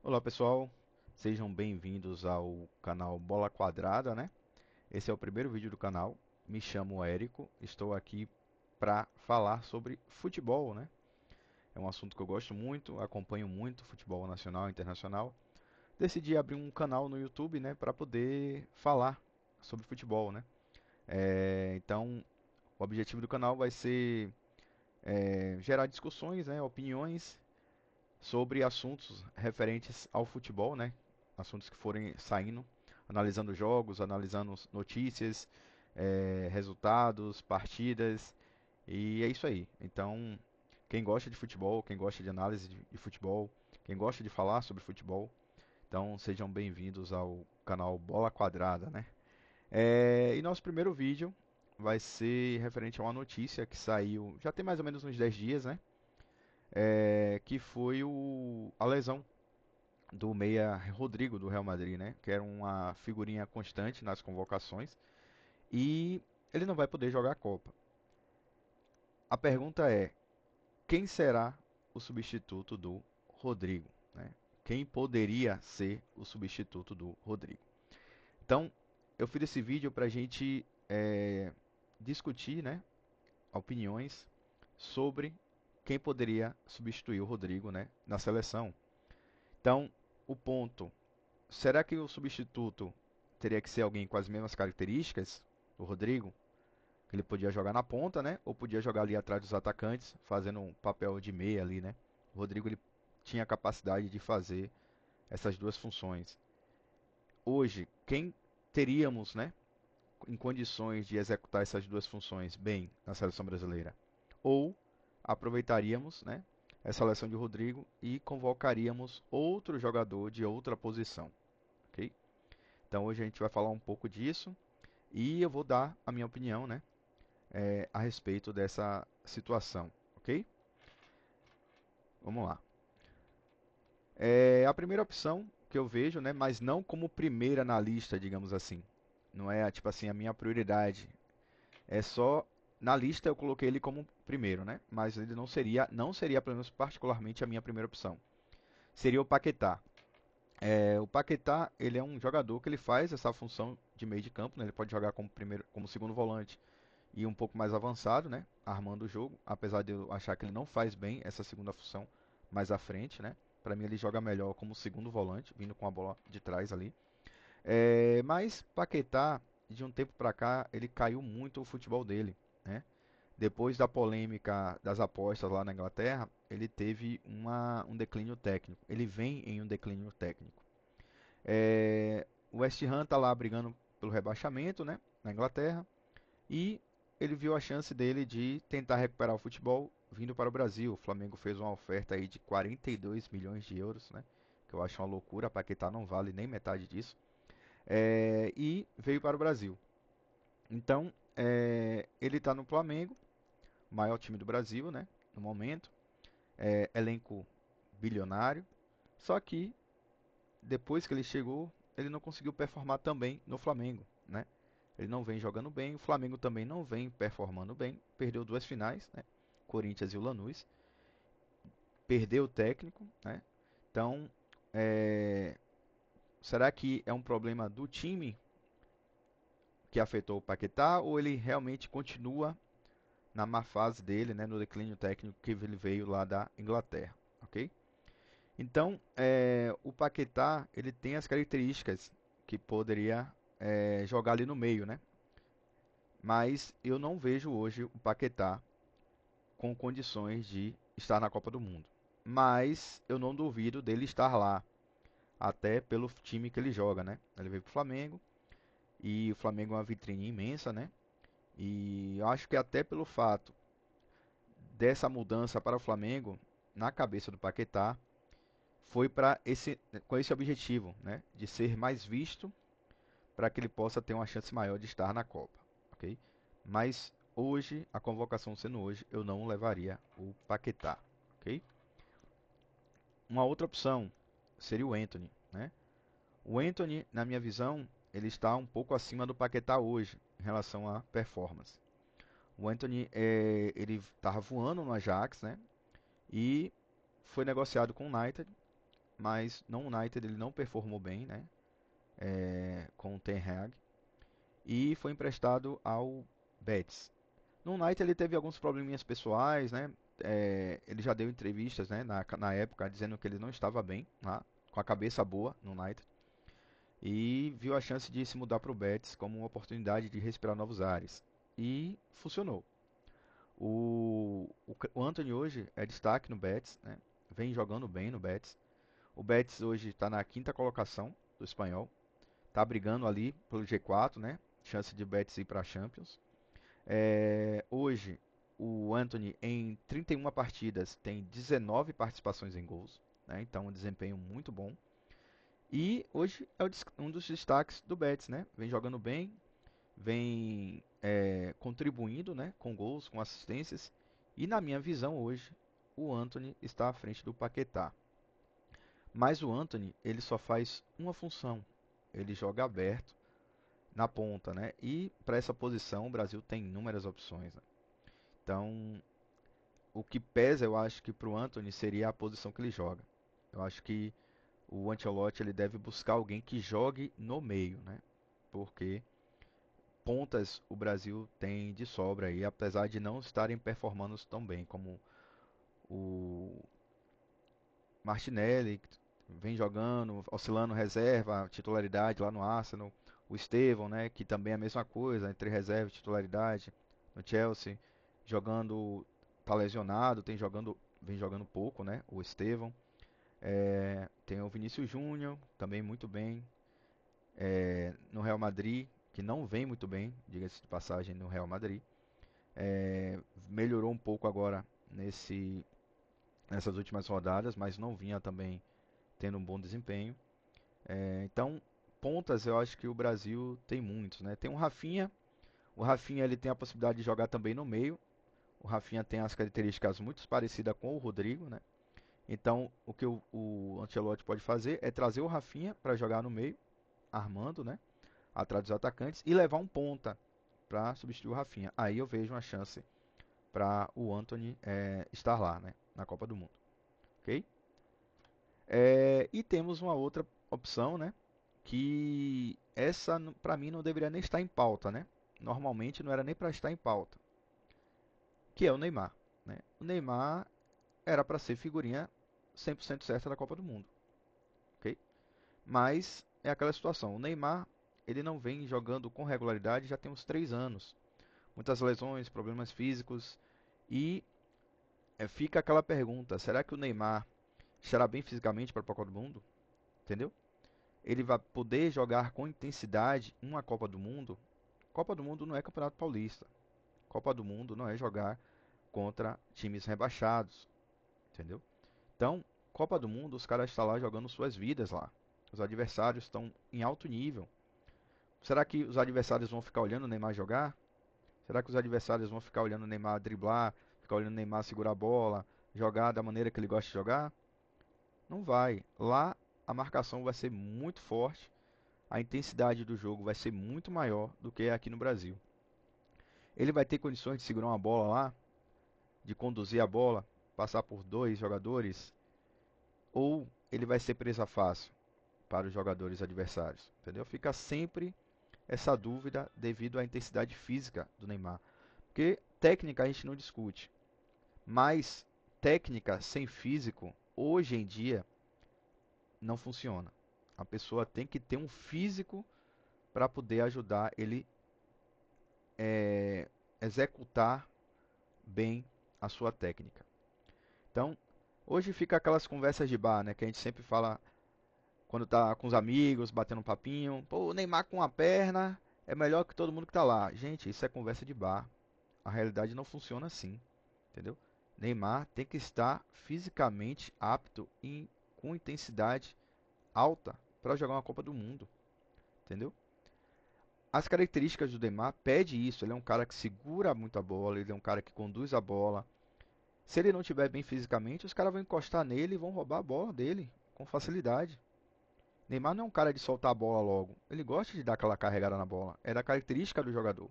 Olá pessoal, sejam bem-vindos ao canal Bola Quadrada, né? Esse é o primeiro vídeo do canal. Me chamo Érico, estou aqui para falar sobre futebol, né? É um assunto que eu gosto muito, acompanho muito futebol nacional e internacional. Decidi abrir um canal no YouTube, né, para poder falar sobre futebol, né? Então, o objetivo do canal vai ser gerar discussões, né, opiniões sobre assuntos referentes ao futebol, né? Assuntos que forem saindo, analisando jogos, analisando notícias, resultados, partidas, e é isso aí. Então, quem gosta de futebol, quem gosta de análise de futebol, quem gosta de falar sobre futebol, então sejam bem-vindos ao canal Bola Quadrada, né? E nosso primeiro vídeo vai ser referente a uma notícia que saiu já tem mais ou menos uns 10 dias, né? Que foi a lesão do meia Rodrigo do Real Madrid, né? Que era uma figurinha constante nas convocações e ele não vai poder jogar a Copa. A pergunta é: quem será o substituto do Rodrigo, né? Quem poderia ser o substituto do Rodrigo? Então, eu fiz esse vídeo para a gente discutir, né, opiniões sobre quem poderia substituir o Rodrigo, né, na seleção. Então, o ponto: será que o substituto teria que ser alguém com as mesmas características do Rodrigo? Que ele podia jogar na ponta, né? Ou podia jogar ali atrás dos atacantes, fazendo um papel de meia ali, né? O Rodrigo ele tinha a capacidade de fazer essas duas funções. Hoje, quem teríamos, né, em condições de executar essas duas funções bem na seleção brasileira? Ou aproveitaríamos, né, essa lesão de Rodrigo e convocaríamos outro jogador de outra posição, ok? Então hoje a gente vai falar um pouco disso e eu vou dar a minha opinião, né, a respeito dessa situação, ok? Vamos lá. A primeira opção que eu vejo, né, mas não como primeira na lista, digamos assim. Não é tipo assim a minha prioridade. É só na lista eu coloquei ele como primeiro, né? Mas ele não seria pelo menos particularmente a minha primeira opção. Seria o Paquetá. O Paquetá, ele é um jogador que ele faz essa função de meio de campo, né? Ele pode jogar como primeiro, como segundo volante e um pouco mais avançado, né? Armando o jogo, apesar de eu achar que ele não faz bem essa segunda função mais à frente, né? Para mim ele joga melhor como segundo volante, vindo com a bola de trás ali. Mas Paquetá, de um tempo para cá, ele caiu muito o futebol dele, né? Depois da polêmica das apostas lá na Inglaterra, ele teve um declínio técnico. Ele vem em um declínio técnico. O West Ham está lá brigando pelo rebaixamento, né? Na Inglaterra. E ele viu a chance dele de tentar recuperar o futebol vindo para o Brasil. O Flamengo fez uma oferta aí de 42 milhões de euros, né? Que eu acho uma loucura. Paquetá não vale nem metade disso. E veio para o Brasil. Então, ele está no Flamengo, maior time do Brasil, né? No momento. Elenco bilionário. Só que, depois que ele chegou, ele não conseguiu performar também no Flamengo, né? Ele não vem jogando bem, o Flamengo também não vem performando bem. Perdeu duas finais, né? Corinthians e o Lanús. Perdeu o técnico, né? Então, é... será que é um problema do time que afetou o Paquetá ou ele realmente continua na má fase dele, né? No declínio técnico que ele veio lá da Inglaterra, ok? Então, o Paquetá ele tem as características que poderia jogar ali no meio, né? Mas eu não vejo hoje o Paquetá com condições de estar na Copa do Mundo. Mas eu não duvido dele estar lá, até pelo time que ele joga, né? Ele veio para o Flamengo e o Flamengo é uma vitrine imensa, né? E eu acho que até pelo fato dessa mudança para o Flamengo na cabeça do Paquetá foi para com esse objetivo, né? De ser mais visto para que ele possa ter uma chance maior de estar na Copa, ok? Mas hoje, a convocação sendo hoje, eu não levaria o Paquetá, ok? Uma outra opção seria o Anthony, né? O Anthony, na minha visão, ele está um pouco acima do Paquetá hoje em relação à performance. O Anthony, ele estava voando no Ajax, né? E foi negociado com o United mas no United ele não performou bem, né? Com o Ten Hag e foi emprestado ao Betis. No United ele teve alguns probleminhas pessoais, né? Ele já deu entrevistas, né, na época dizendo que ele não estava bem, lá, com a cabeça boa no United e viu a chance de se mudar para o Betis como uma oportunidade de respirar novos ares. E funcionou. O Anthony hoje é destaque no Betis, né? Vem jogando bem no Betis. O Betis hoje está na quinta colocação do espanhol. Está brigando ali pelo G4, né? Chance de Betis ir para a Champions. Hoje, o Anthony, em 31 partidas, tem 19 participações em gols. Né? Então, um desempenho muito bom. E hoje é um dos destaques do Betis, né? Vem jogando bem, vem contribuindo, né? Com gols, com assistências. E na minha visão hoje, o Anthony está à frente do Paquetá. Mas o Anthony, ele só faz uma função. Ele joga aberto na ponta, né? E para essa posição o Brasil tem inúmeras opções, né? Então, o que pesa, eu acho que para o Anthony seria a posição que ele joga. Eu acho que o Ancelotti ele deve buscar alguém que jogue no meio, né? Porque pontas o Brasil tem de sobra aí, apesar de não estarem performando tão bem como o Martinelli, que vem jogando, oscilando reserva, titularidade lá no Arsenal. O Estevão, né, que também é a mesma coisa, entre reserva e titularidade no Chelsea, jogando, tá lesionado, vem jogando pouco, né, o Estevão. Tem o Vinícius Júnior, também muito bem, no Real Madrid, que não vem muito bem, diga-se de passagem, no Real Madrid. Melhorou um pouco agora nessas últimas rodadas, mas não vinha também tendo um bom desempenho. Então, pontas eu acho que o Brasil tem muitos, né? Tem o Rafinha ele tem a possibilidade de jogar também no meio. O Rafinha tem as características muito parecidas com o Rodrigo, né? Então, o que o Ancelotti pode fazer é trazer o Rafinha para jogar no meio, armando, né? Atrás dos atacantes e levar um ponta para substituir o Rafinha. Aí eu vejo uma chance para o Anthony estar lá, né? Na Copa do Mundo, ok? E temos uma outra opção, né? Que essa para mim não deveria nem estar em pauta, né? Normalmente não era nem para estar em pauta, que é o Neymar, né? O Neymar era para ser figurinha 100% certa da Copa do Mundo, ok? Mas é aquela situação, o Neymar ele não vem jogando com regularidade já tem uns 3 anos, muitas lesões, problemas físicos e fica aquela pergunta, será que o Neymar estará bem fisicamente para a Copa do Mundo? Entendeu? Ele vai poder jogar com intensidade uma Copa do Mundo? Copa do Mundo não é Campeonato Paulista. Copa do Mundo não é jogar contra times rebaixados, entendeu? Então, Copa do Mundo, os caras estão lá jogando suas vidas lá. Os adversários estão em alto nível. Será que os adversários vão ficar olhando o Neymar jogar? Será que os adversários vão ficar olhando o Neymar driblar, ficar olhando o Neymar segurar a bola, jogar da maneira que ele gosta de jogar? Não vai. Lá a marcação vai ser muito forte, a intensidade do jogo vai ser muito maior do que aqui no Brasil. Ele vai ter condições de segurar uma bola lá, de conduzir a bola, passar por dois jogadores, ou ele vai ser presa fácil para os jogadores adversários, entendeu? Fica sempre essa dúvida devido à intensidade física do Neymar. Porque técnica a gente não discute, mas técnica sem físico, hoje em dia, não funciona. A pessoa tem que ter um físico para poder ajudar ele executar bem a sua técnica. Então, hoje fica aquelas conversas de bar, né, que a gente sempre fala quando tá com os amigos, batendo um papinho, pô, o Neymar com a perna é melhor que todo mundo que tá lá. Gente, isso é conversa de bar. A realidade não funciona assim, entendeu? Neymar tem que estar fisicamente apto e com intensidade alta para jogar uma Copa do Mundo, entendeu? As características do Neymar pede isso. Ele é um cara que segura muito a bola, ele é um cara que conduz a bola. Se ele não estiver bem fisicamente, os caras vão encostar nele e vão roubar a bola dele com facilidade. Neymar não é um cara de soltar a bola logo. Ele gosta de dar aquela carregada na bola. É da característica do jogador.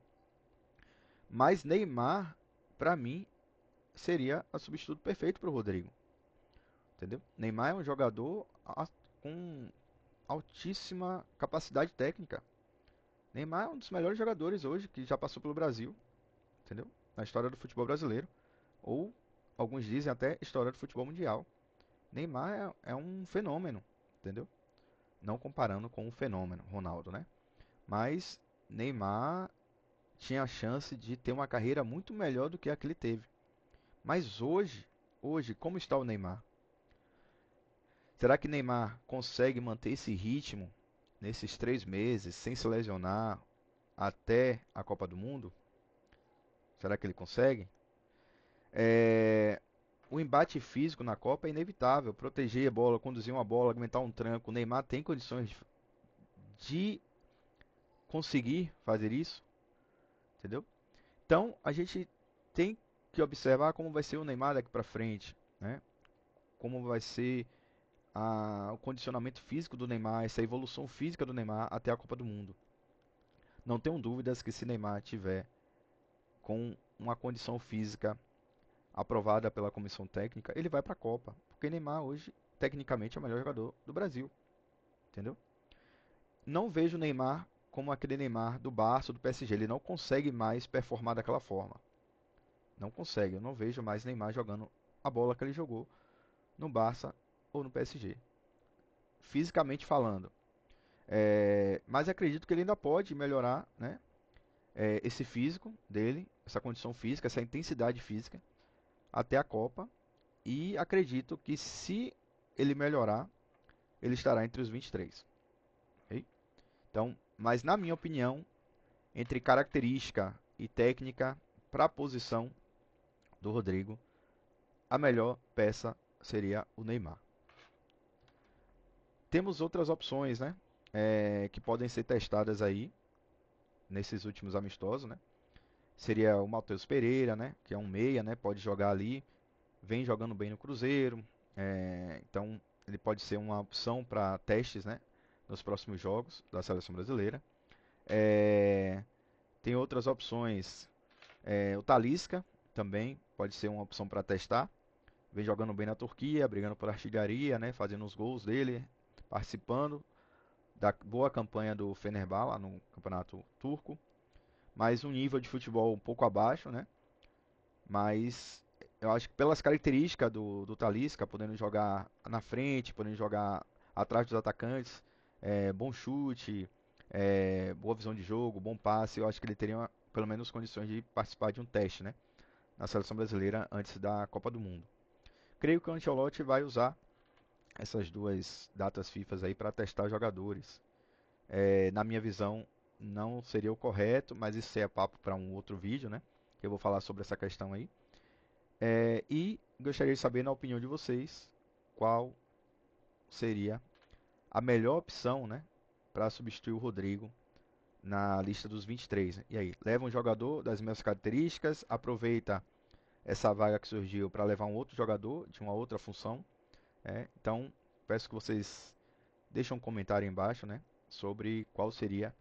Mas Neymar, para mim, seria o substituto perfeito para o Rodrigo. entendeu? Neymar é um jogador com altíssima capacidade técnica. Neymar é um dos melhores jogadores hoje que já passou pelo Brasil, entendeu? Na história do futebol brasileiro, ou alguns dizem até história do futebol mundial. Neymar é um fenômeno, entendeu? Não comparando com o fenômeno Ronaldo, né? Mas Neymar tinha a chance de ter uma carreira muito melhor do que a que ele teve. Mas hoje, como está o Neymar? Será que Neymar consegue manter esse ritmo nesses 3 meses sem se lesionar até a Copa do Mundo? Será que ele consegue? É, O embate físico na Copa é inevitável. Proteger a bola, conduzir uma bola, aguentar um tranco. O Neymar tem condições de conseguir fazer isso, entendeu? Então a gente tem que observar como vai ser o Neymar daqui para frente, né? Como vai ser o condicionamento físico do Neymar, essa evolução física do Neymar até a Copa do Mundo. Não tenho dúvidas que se Neymar tiver com uma condição física aprovada pela comissão técnica, ele vai para a Copa, porque Neymar hoje tecnicamente é o melhor jogador do Brasil, entendeu? Não vejo o Neymar como aquele Neymar do Barça ou do PSG, ele não consegue mais performar daquela forma. Não consegue, eu não vejo mais Neymar jogando a bola que ele jogou no Barça ou no PSG, fisicamente falando. Mas acredito que ele ainda pode melhorar, né, esse físico dele, essa condição física, essa intensidade física até a Copa. E acredito que se ele melhorar, ele estará entre os 23. Ok? Então, mas na minha opinião, entre característica e técnica para a posição do Rodrigo, a melhor peça seria o Neymar. Temos outras opções, né? Que podem ser testadas aí nesses últimos amistosos, né? Seria o Matheus Pereira, né? Que é um meia, né? Pode jogar ali, vem jogando bem no Cruzeiro, então ele pode ser uma opção para testes, né? Nos próximos jogos da seleção brasileira. É, Tem outras opções, o Talisca também pode ser uma opção para testar. Vem jogando bem na Turquia, brigando por artilharia, né? Fazendo os gols dele, participando da boa campanha do Fenerbahçe lá no campeonato turco, mas um nível de futebol um pouco abaixo, né? Mas eu acho que pelas características do Talisca, podendo jogar na frente, podendo jogar atrás dos atacantes, bom chute, boa visão de jogo, bom passe, eu acho que ele teria pelo menos condições de participar de um teste, né, na seleção brasileira antes da Copa do Mundo. Creio que o Ancelotti vai usar essas duas datas FIFA aí para testar jogadores. Na minha visão, não seria o correto, mas isso é papo para um outro vídeo, né? Que eu vou falar sobre essa questão aí. E gostaria de saber, na opinião de vocês, qual seria a melhor opção, né, para substituir o Rodrigo na lista dos 23. E aí, leva um jogador das mesmas características, aproveita essa vaga que surgiu para levar um outro jogador de uma outra função. Então, peço que vocês deixem um comentário aí embaixo, né, sobre qual seria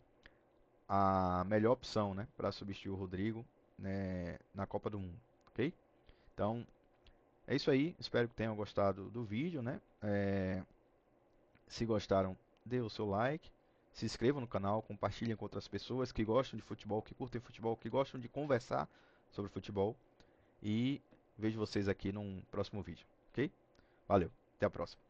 a melhor opção, né, para substituir o Rodrigo, né, na Copa do Mundo, ok? Então, é isso aí, espero que tenham gostado do vídeo, né? Se gostaram, dê o seu like, se inscrevam no canal, compartilhem com outras pessoas que gostam de futebol, que curtem futebol, que gostam de conversar sobre futebol. E vejo vocês aqui num próximo vídeo, ok? Valeu, até a próxima.